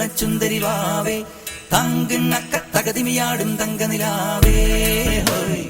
சொன்ன சுந்தரி வாவே தங்கு நக்க தகதிமையாடும் தங்க நிலாவே ஹோய்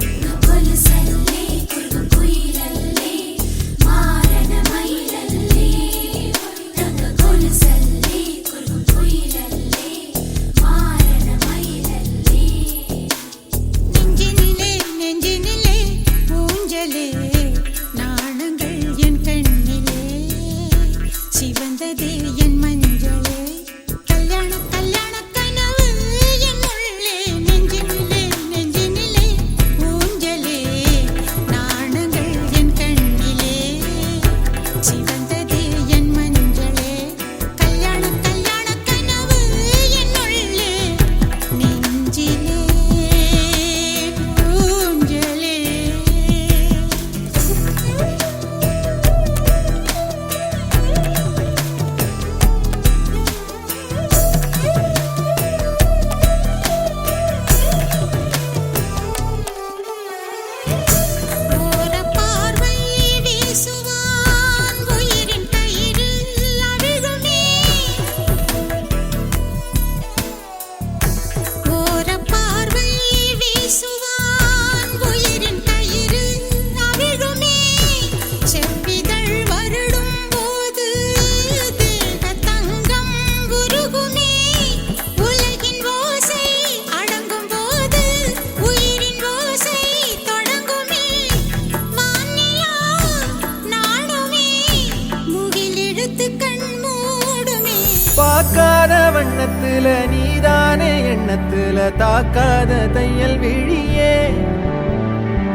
பார்க்காத வண்ணத்துல நீதானே எண்ணத்துல தாக்காத தையல் விழியே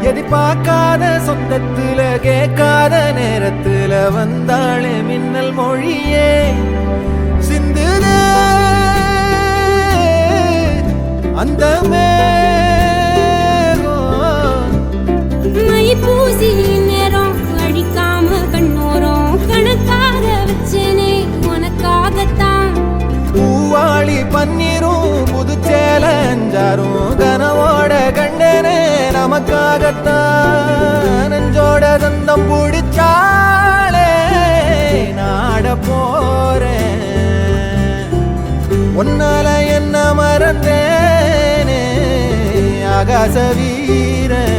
எதிர்பார்க்காத சொந்தத்துல கேட்காத நேரத்துல வந்தாளே மின்னல் மொழியே சிந்துத அந்த பூசி நேரம் அடிக்காம கண்ணோரம் கணக்காக வச்சேனே உனக்காகத்தான் பூவாளி பன்னீரும் புதுச்சேல அஞ்சாரும் கனவோட கண்டனே நமக்காகத்தான் நெஞ்சோட தந்தம் பிடிச்சாலே நாட போறேன் உன்னால என்ன மறந்தேனே ஆகாச வீரன்